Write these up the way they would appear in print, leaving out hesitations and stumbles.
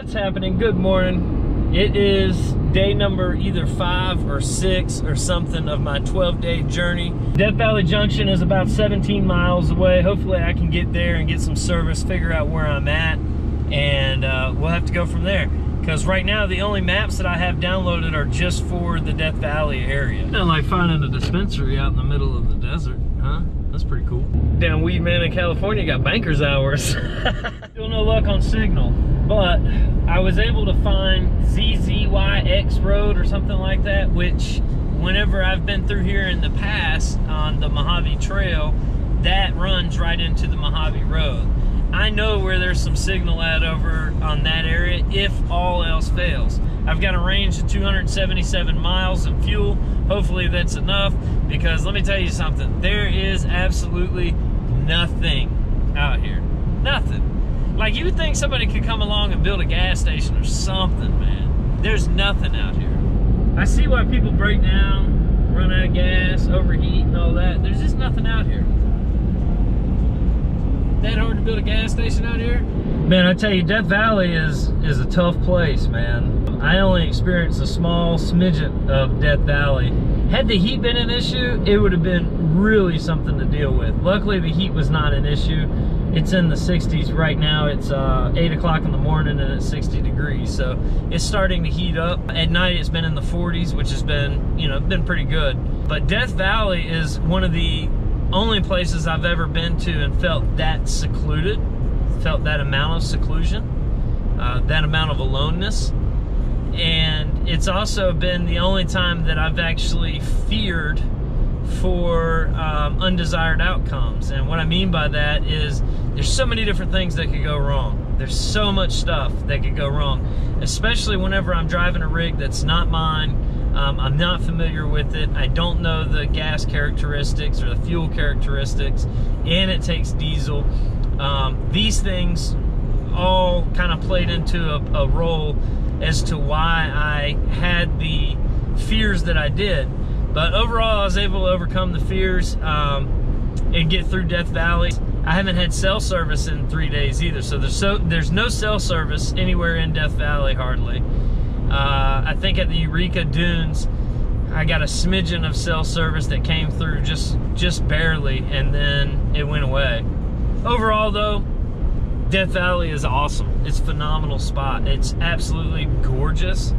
What's happening? Good morning. It is day number either 5 or 6 or something of my 12-day journey. Death Valley Junction is about 17 miles away. Hopefully I can get there and get some service, figure out where I'm at, and we'll have to go from there. Because right now the only maps that I have downloaded are just for the Death Valley area. Kind of like finding a dispensary out in the middle of the desert, huh? That's pretty cool. Down Weedman in California got banker's hours. Still no luck on signal, but I was able to find 𝐷𝐷𝑦𝐾 road or something like that, which whenever I've been through here in the past on the 𝗬𝗵𝐵 Trail, that runs right into the 𝗬𝗵𝐵 Road. I know where there's some signal at over on that area if all else fails. I've got a range of 277 miles of fuel. Hopefully that's enough, because let me tell you something, there is absolutely nothing out here. Nothing. Like, you would think somebody could come along and build a gas station or something, man. There's nothing out here. I see why people break down, run out of gas, overheat and all that. There's just nothing out here. That hard to build a gas station out here? Man, I tell you, Death Valley is a tough place, man. I only experienced a small smidget of Death Valley. Had the heat been an issue, it would have been really something to deal with. Luckily, the heat was not an issue. It's in the 60s right now. It's 8 o'clock in the morning and it's 60 degrees. So it's starting to heat up. At night, it's been in the 40s, which has been, you know, been pretty good. But Death Valley is one of the only places I've ever been to and felt that secluded, felt that amount of seclusion, that amount of aloneness. And it's also been the only time that I've actually feared for undesired outcomes. And what I mean by that is there's so many different things that could go wrong. There's so much stuff that could go wrong, especially whenever I'm driving a rig that's not mine. I'm not familiar with it. I don't know the gas characteristics or the fuel characteristics, and it takes diesel. These things all kind of played into a role as to why I had the fears that I did. But overall, I was able to overcome the fears and get through Death Valley. I haven't had cell service in 3 days either, so there's no cell service anywhere in Death Valley hardly. I think at the Eureka Dunes, I got a smidgen of cell service that came through just barely, and then it went away. Overall though, Death Valley is awesome. It's a phenomenal spot. It's absolutely gorgeous.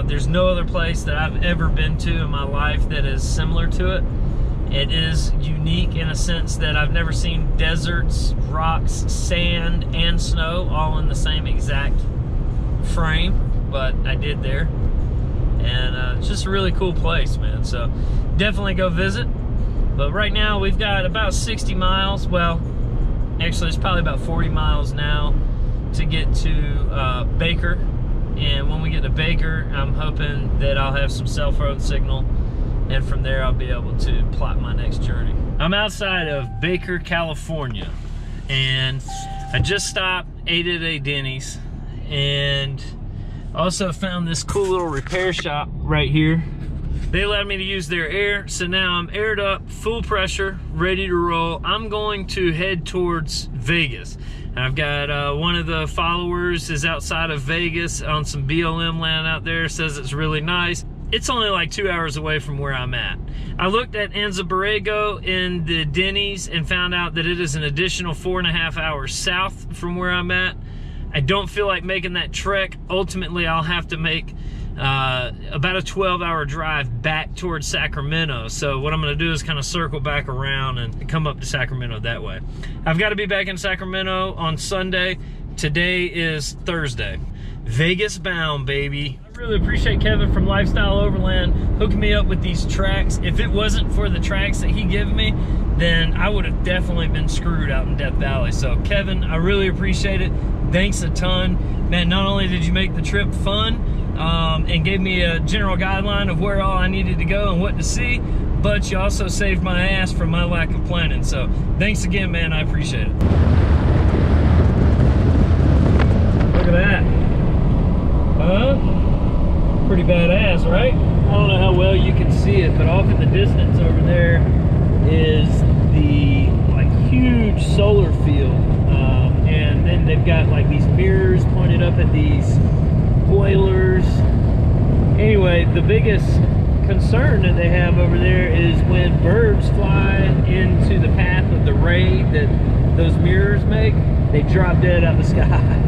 There's no other place that I've ever been to in my life that is similar to it. It is unique in a sense that I've never seen deserts, rocks, sand, and snow all in the same exact frame, but I did there. And it's just a really cool place, man. So definitely go visit. But right now we've got about 60 miles. Well, actually it's probably about 40 miles now to get to Baker. And when we get to Baker, I'm hoping that I'll have some cell phone signal, and from there I'll be able to plot my next journey. I'm outside of Baker, California, and I just stopped, ate at a Denny's, and also found this cool little repair shop right here. They allowed me to use their air, so now I'm aired up, full pressure, ready to roll. I'm going to head towards Vegas. I've got one of the followers is outside of Vegas on some BLM land out there, says it's really nice. It's only like 2 hours away from where I'm at. I looked at Anza Borrego in the Denny's and found out that it is an additional 4.5 hours south from where I'm at. I don't feel like making that trek. Ultimately, I'll have to make about a 12-hour drive back towards Sacramento. So what I'm gonna do is kind of circle back around and come up to Sacramento that way. I've got to be back in Sacramento on Sunday. Today is Thursday. Vegas bound, baby. I really appreciate Kevin from Lifestyle Overland hooking me up with these tracks. If it wasn't for the tracks that he gave me, then I would have definitely been screwed out in Death Valley. So Kevin, I really appreciate it. Thanks a ton. Man, not only did you make the trip fun and gave me a general guideline of where all I needed to go and what to see, but you also saved my ass from my lack of planning. So thanks again, man. I appreciate it. Look at that. Huh? Pretty badass, right? I don't know how well you can see it, but off in the distance over there is the huge solar field, and and then they've got like these mirrors pointed up at these spoilers. Anyway, the biggest concern that they have over there is when birds fly into the path of the ray that those mirrors make, they drop dead out of the sky.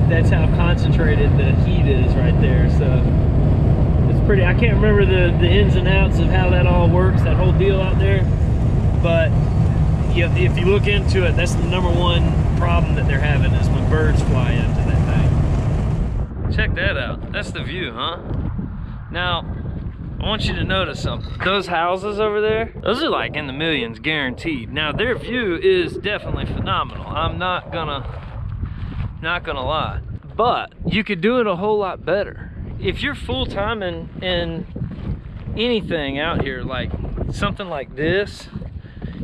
That's how concentrated the heat is right there. So it's pretty, I can't remember the ins and outs of how that all works, that whole deal out there, but if you look into it, that's the #1 problem that they're having, is when birds fly into that thing. Check that out. That's the view, huh? Now, I want you to notice something. Those houses over there, those are like in the millions guaranteed. Now, their view is definitely phenomenal. I'm not gonna lie. But you could do it a whole lot better. If you're full-time in anything out here, like something like this,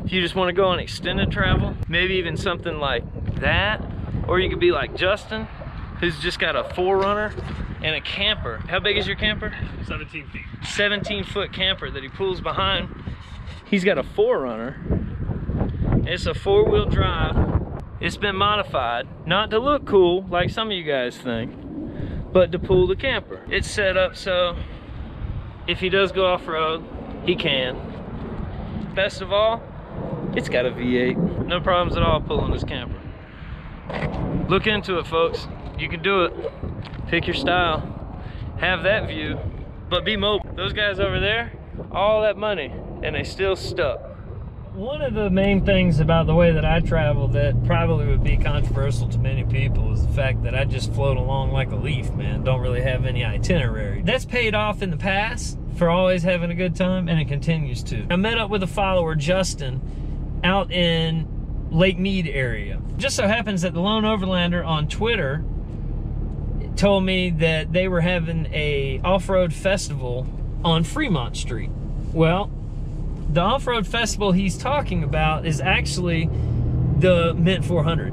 if you just want to go on extended travel, maybe even something like that, or you could be like Justin, who's just got a 4Runner and a camper. How big is your camper? 17 feet. 17-foot camper that he pulls behind. He's got a 4Runner. It's a 4-wheel drive. It's been modified, not to look cool like some of you guys think, but to pull the camper. It's set up so if he does go off-road, he can. Best of all, it's got a V8. No problems at all pulling this camper. Look into it, folks. You can do it. Pick your style. Have that view, but be mobile. Those guys over there, all that money, and they still stuck. One of the main things about the way that I travel that probably would be controversial to many people is the fact that I just float along like a leaf, man. Don't really have any itinerary. That's paid off in the past for always having a good time, and it continues to. I met up with a follower, Justin, out in Lake Mead area. Just so happens that the Lone Overlander on Twitter told me that they were having a off-road festival on Fremont Street. Well, the off-road festival he's talking about is actually the Mint 400,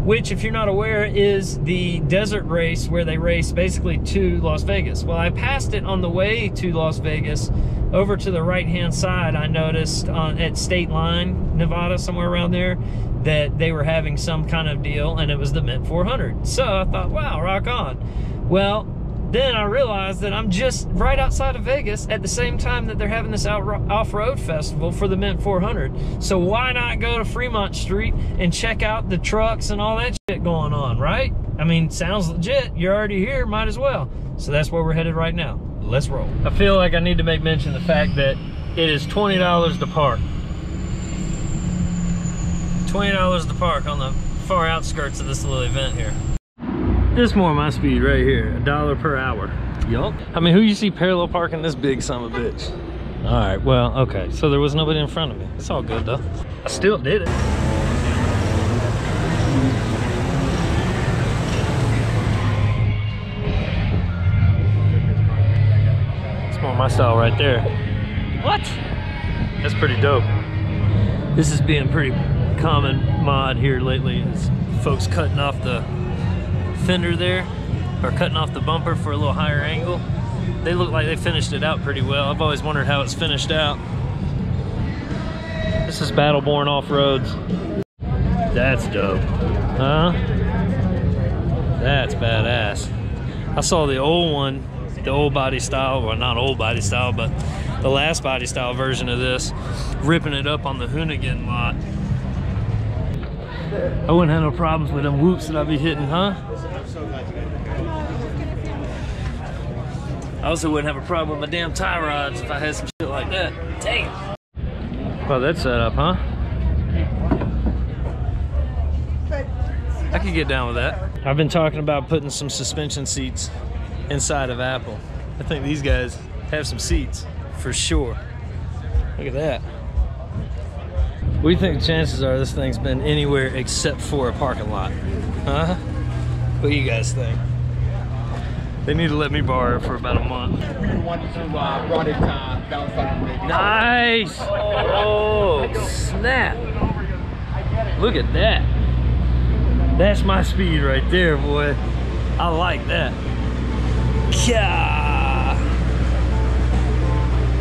which, if you're not aware, is the desert race where they race basically to Las Vegas. Well, I passed it on the way to Las Vegas. Over to the right-hand side, I noticed at State Line, Nevada, somewhere around there, that they were having some kind of deal, and it was the Mint 400. So I thought, wow, rock on. Well, then I realized that I'm just right outside of Vegas at the same time that they're having this off-road festival for the Mint 400. So why not go to Fremont Street and check out the trucks and all that shit going on, right? I mean, sounds legit. You're already here, might as well. So that's where we're headed right now. Let's roll. I feel like I need to make mention of the fact that it is $20 to park. $20 to park on the far outskirts of this little event here. This is more my speed right here, $1 per hour. Yup. I mean, who you see parallel parking this big son of a bitch? All right, well, okay. So there was nobody in front of me. It's all good though. I still did it. It's more my style right there. What? That's pretty dope. This is being pretty common mod here lately. Is folks cutting off the fender there, or cutting off the bumper for a little higher angle. They look like they finished it out pretty well. I've always wondered how it's finished out. This is Battleborn Off-Roads. That's dope. Huh? That's badass. I saw the old one, the old body style, well, not old body style, but the last body style version of this, ripping it up on the Hoonigan lot. I wouldn't have no problems with them whoops that I'd be hitting, huh? I also wouldn't have a problem with my damn tie rods if I had some shit like that. Damn. Well, that's set up, huh? I could get down with that. I've been talking about putting some suspension seats inside of Apple. I think these guys have some seats for sure. Look at that. What do you think the chances are this thing's been anywhere except for a parking lot? Huh? What do you guys think? They need to let me borrow it for about a month. Nice! Oh, snap! Look at that. That's my speed right there, boy. I like that. Yeah.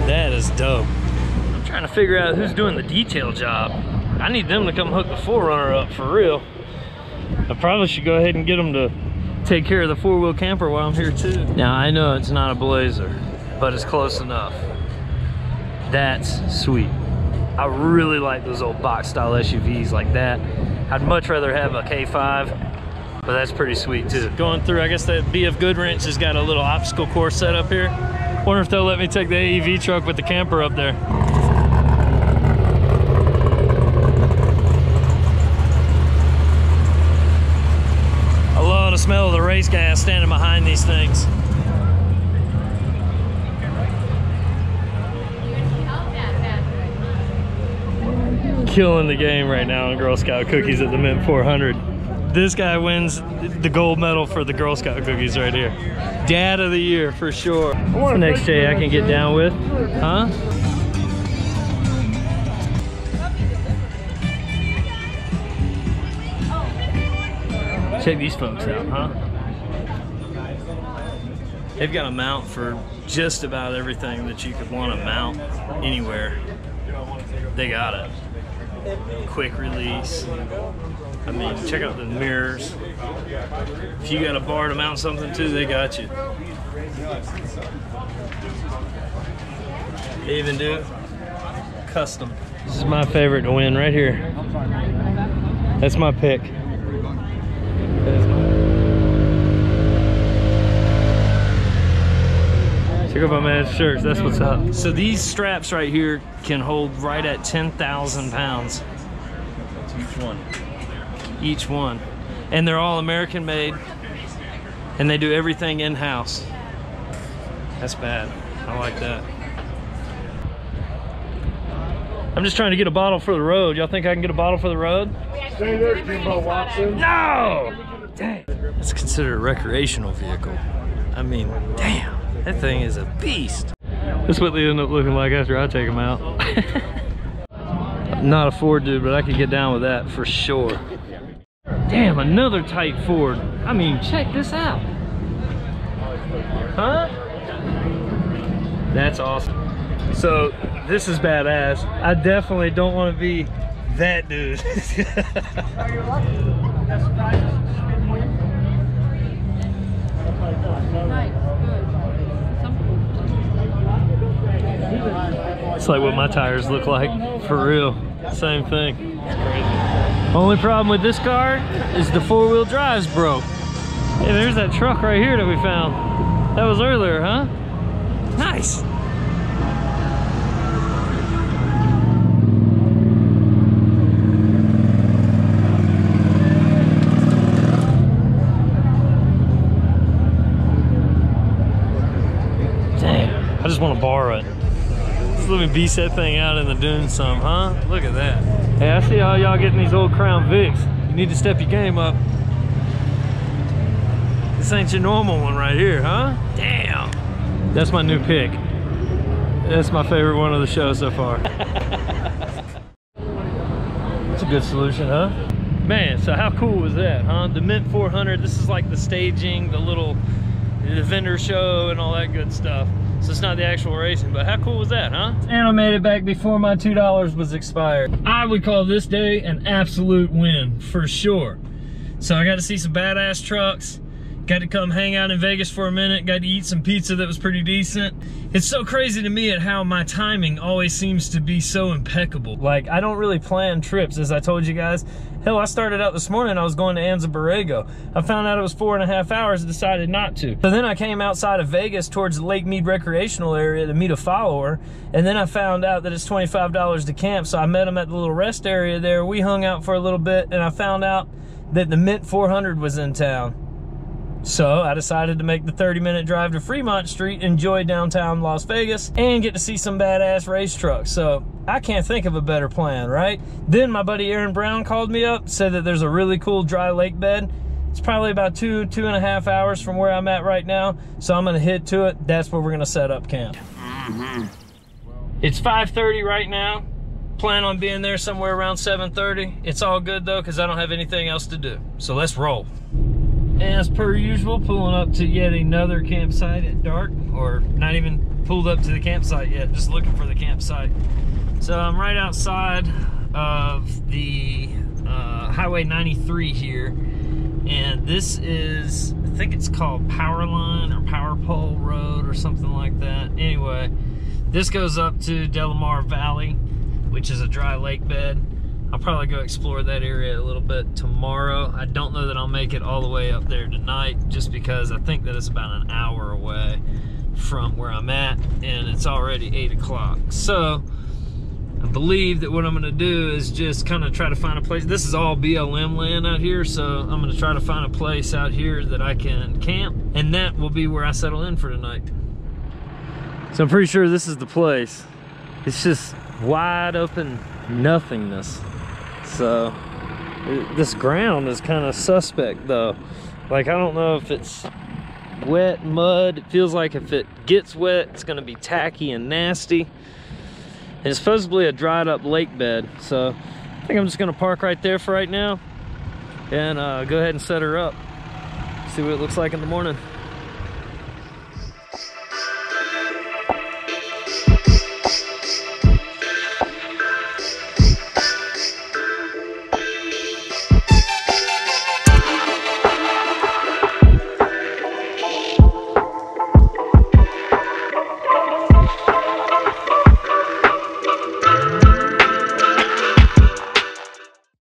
That is dope. I'm trying to figure out who's doing the detail job. I need them to come hook the 4Runner up for real. I probably should go ahead and get them to take care of the four-wheel camper while I'm here too. Now I know it's not a Blazer, but it's close enough. That's sweet. I really like those old box style SUVs like that. I'd much rather have a K5, but that's pretty sweet too. Going through, I guess that BF Goodwrench has got a little obstacle course set up here. Wonder if they'll let me take the AEV truck with the camper up there. The smell of the race gas standing behind these things. Killing the game right now in Girl Scout cookies at the Mint 400. This guy wins the gold medal for the Girl Scout cookies right here. Dad of the year for sure. What's the next J I can get down with? Huh? Check these folks out, huh? They've got a mount for just about everything that you could want to mount anywhere. They got it. Quick release. I mean, check out the mirrors. If you got a bar to mount something to, they got you. They even do custom. This is my favorite to win right here. That's my pick. Check out my man's shirts, that's what's up. So these straps right here can hold right at 10,000 pounds. That's each one. Each one. And they're all American made. And they do everything in-house. That's bad. I like that. I'm just trying to get a bottle for the road. Y'all think I can get a bottle for the road? Stay there, Jimbo Watson. No! Dang. It's considered a recreational vehicle. I mean, damn. That thing is a beast. That's what they end up looking like after I take them out. Not a Ford dude, but I could get down with that for sure. Damn, another tight Ford. I mean, check this out. Huh? That's awesome. So, this is badass. I definitely don't want to be that dude. It's like what my tires look like, for real. Same thing. It's crazy. Only problem with this car is the four-wheel drive's broke. Hey, there's that truck right here that we found. That was earlier, huh? Nice. Damn, I just want to borrow it. Let me beast that thing out in the dunes some, huh? Look at that. Hey, I see all y'all getting these old Crown Vics. You need to step your game up. This ain't your normal one right here, huh? Damn. That's my new pick. That's my favorite one of the show so far. That's a good solution, huh? Man, so how cool was that, huh? The Mint 400, this is like the staging, the vendor show and all that good stuff. So it's not the actual racing, but how cool was that, huh? And I made it back before my $2 was expired. I would call this day an absolute win, for sure. So I got to see some badass trucks, got to come hang out in Vegas for a minute, got to eat some pizza that was pretty decent. It's so crazy to me at how my timing always seems to be so impeccable. Like, I don't really plan trips, as I told you guys. Hell, I started out this morning, I was going to 𝐼𝙧. I found out it was 4.5 hours and decided not to. So then I came outside of Vegas towards the Lake Mead recreational area to meet a follower, and then I found out that it's $25 to camp, so I met him at the little rest area there. We hung out for a little bit, and I found out that the Mint 400 was in town. So I decided to make the 30-minute drive to Fremont Street, enjoy downtown Las Vegas, and get to see some badass race trucks. So I can't think of a better plan, right? Then my buddy Aaron Brown called me up, said that there's a really cool dry lake bed. It's probably about 2.5 hours from where I'm at right now. So I'm gonna head to it. That's where we're gonna set up camp. It's 5:30 right now. Plan on being there somewhere around 7:30. It's all good though, because I don't have anything else to do. So let's roll. As per usual, pulling up to yet another campsite at dark, or not even pulled up to the campsite yet, just looking for the campsite. So I'm right outside of the Highway 93 here, And this is, I think it's called Power Line or Power Pole Road or something like that. Anyway, this goes up to Delamar Valley, which is a dry lake bed. I'll probably go explore that area a little bit tomorrow. I don't know that I'll make it all the way up there tonight, just because I think that it's about an hour away from where I'm at, and it's already 8 o'clock. So I believe that what I'm gonna do is just kind of try to find a place. This is all BLM land out here, so I'm gonna try to find a place out here that I can camp, and that will be where I settle in for tonight. So I'm pretty sure this is the place. It's just wide open nothingness. So this ground is kind of suspect though. Like, I don't know if it's wet mud. It feels like if it gets wet, it's gonna be tacky and nasty. And it's supposedly a dried up lake bed. So I think I'm just gonna park right there for right now and go ahead and set her up. See what it looks like in the morning.